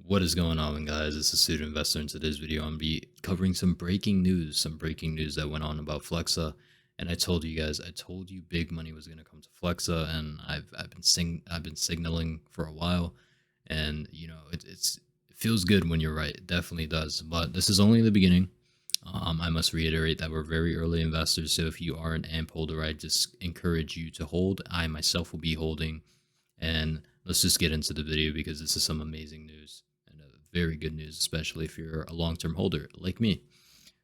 What is going on, guys? It's a student investor. In today's video, I'm be covering some breaking news that went on about Flexa. And I told you guys, I told you big money was going to come to Flexa, and I've been signaling for a while. And it feels good when you're right. It definitely does. But this is only the beginning. I must reiterate that we're very early investors. So if you are an AMP holder, I just encourage you to hold. I myself will be holding. And let's just get into the video because this is some amazing news and very good news, especially if you're a long-term holder like me.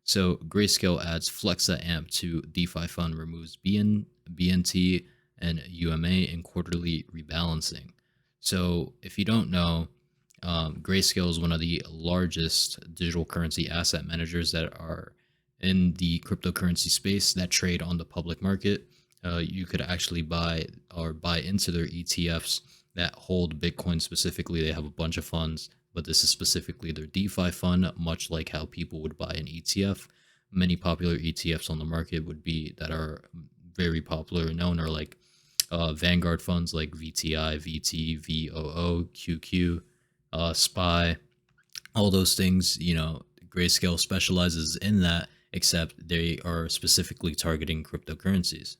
So Grayscale adds Flexa AMP to DeFi fund, removes BNT and UMA in quarterly rebalancing. So if you don't know, Grayscale is one of the largest digital currency asset managers that are in the cryptocurrency space that trade on the public market. You could actually buy into their ETFs that hold Bitcoin specifically. They have a bunch of funds, but this is specifically their DeFi fund, much like how people would buy an ETF. Many popular ETFs on the market that are very popular and known are like Vanguard funds like VTI, VT, VOO, QQ, SPY, all those things. Grayscale specializes in that, except they are specifically targeting cryptocurrencies.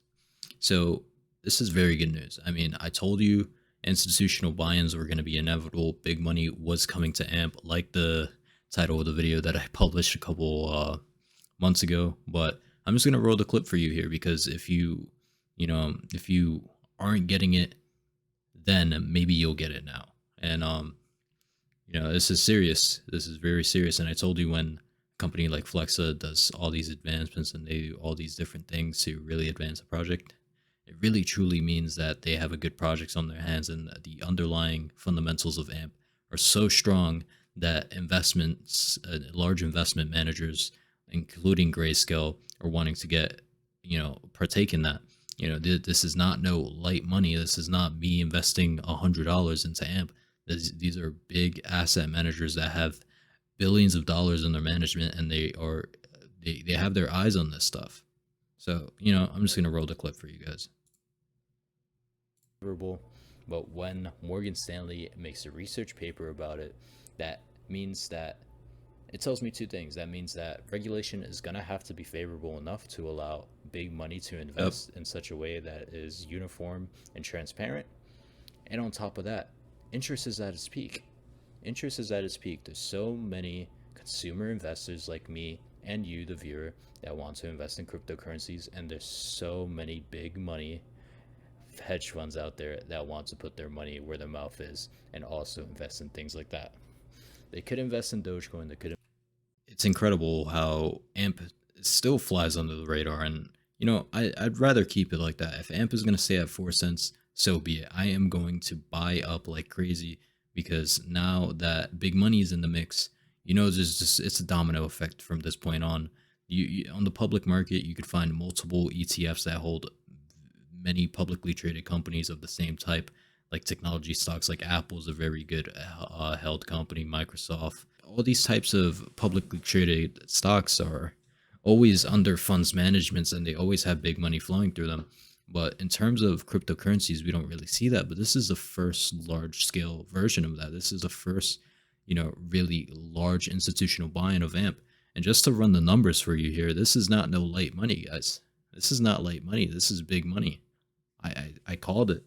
So this is very good news. I mean, I told you institutional buy-ins were going to be inevitable. Big money was coming to AMP, like the title of the video that I published a couple months ago. But I'm just going to roll the clip for you here, because if you aren't getting it, then maybe you'll get it now. And this is serious. This is very serious. And I told you, when a company like Flexa does all these advancements and they do all these different things to really advance a project, it really truly means that they have a good projects on their hands, and the underlying fundamentals of AMP are so strong that large investment managers, including Grayscale, are wanting to partake in that. This is not no light money. This is not me investing $100 into AMP. These are big asset managers that have billions of dollars in their management, and they have their eyes on this stuff. So, I'm just going to roll the clip for you guys. But when Morgan Stanley makes a research paper about it, that means that it tells me two things. That means that regulation is going to have to be favorable enough to allow big money to invest in such a way that is uniform and transparent. And on top of that, interest is at its peak. Interest is at its peak. There's so many consumer investors like me and you, the viewer, that want to invest in cryptocurrencies, and there's so many big money hedge funds out there that want to put their money where their mouth is and also invest in things like that. They could invest in Dogecoin. It's incredible how AMP still flies under the radar, and I'd rather keep it like that. If AMP is going to stay at 4 cents, so be it. I am going to buy up like crazy, because now that big money is in the mix, it's a domino effect from this point on. On the public market, you could find multiple ETFs that hold many publicly traded companies of the same type, like technology stocks. Like Apple is a very good held company, Microsoft. All these types of publicly traded stocks are always under funds managements, and they always have big money flowing through them. But in terms of cryptocurrencies, we don't really see that. But this is the first large scale version of that. This is the first, really large institutional buy-in of AMP. And just to run the numbers for you here, this is not no light money, guys. This is not light money. This is big money. I called it.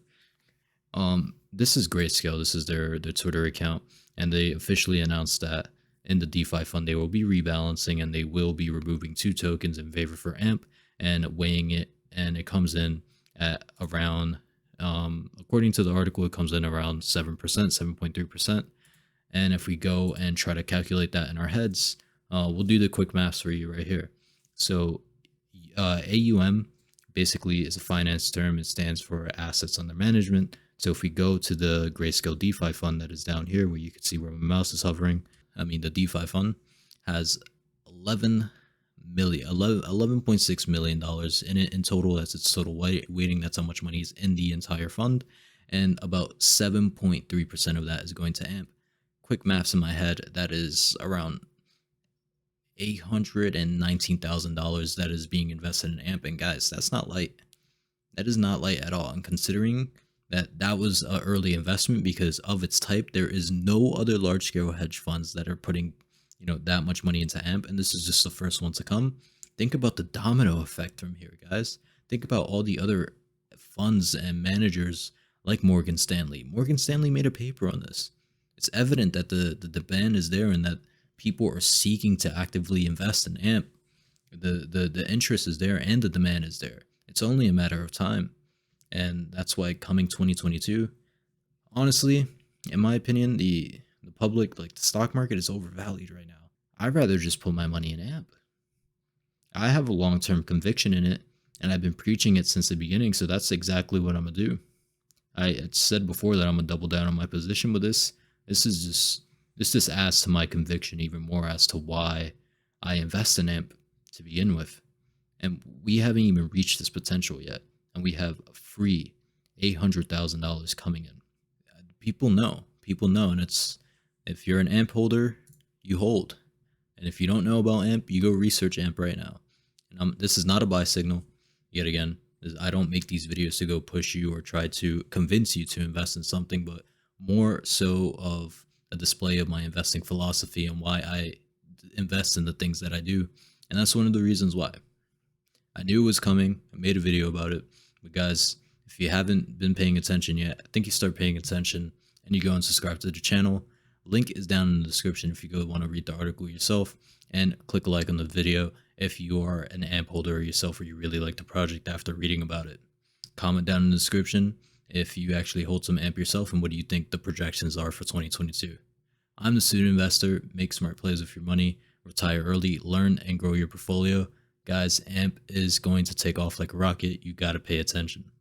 This is Grayscale. This is their Twitter account, and they officially announced that in the DeFi fund they will be rebalancing, and they will be removing 2 tokens in favor for AMP and weighing it, and it comes in at around, according to the article, it comes in around 7%, 7.3%. And if we go and try to calculate that in our heads, we'll do the quick maths for you right here. So AUM basically is a finance term. It stands for assets under management. So if we go to the Grayscale DeFi fund that is down here, where you can see where my mouse is hovering, the DeFi fund has $11.6 million in it in total. That's its total weighting. That's how much money is in the entire fund. And about 7.3% of that is going to AMP. Quick maths in my head, that is around $819,000 that is being invested in AMP. And guys, that's not light. That is not light at all. And considering That was an early investment because of its type. There is no other large scale hedge funds that are putting, that much money into AMP, and this is just the first one to come. Think about the domino effect from here, guys. Think about all the other funds and managers like Morgan Stanley. Morgan Stanley made a paper on this. It's evident that the demand is there and that people are seeking to actively invest in AMP. The interest is there and the demand is there. It's only a matter of time. And that's why coming 2022, honestly, in my opinion, the public, like the stock market, is overvalued right now. I'd rather just put my money in AMP. I have a long-term conviction in it, and I've been preaching it since the beginning, so that's exactly what I'm gonna do. I had said before that I'm gonna double down on my position with this just adds to my conviction even more as to why I invest in AMP to begin with. And we haven't even reached this potential yet, and we have a free $800,000 coming in. People know, and it's, if you're an AMP holder, you hold, and if you don't know about AMP, you go research AMP right now. And this is not a buy signal. Yet again, I don't make these videos to go push you or try to convince you to invest in something, but more so of a display of my investing philosophy and why I invest in the things that I do. And that's one of the reasons why. I knew it was coming. I made a video about it. But guys, if you haven't been paying attention yet, I think you start paying attention and you go and subscribe to the channel. Link is down in the description if you go want to read the article yourself, and click a like on the video if you are an AMP holder yourself or you really like the project after reading about it. Comment down in the description if you actually hold some AMP yourself and what do you think the projections are for 2022. I'm the student investor. Make smart plays with your money, retire early, learn and grow your portfolio. Guys, AMP is going to take off like a rocket. You got to pay attention.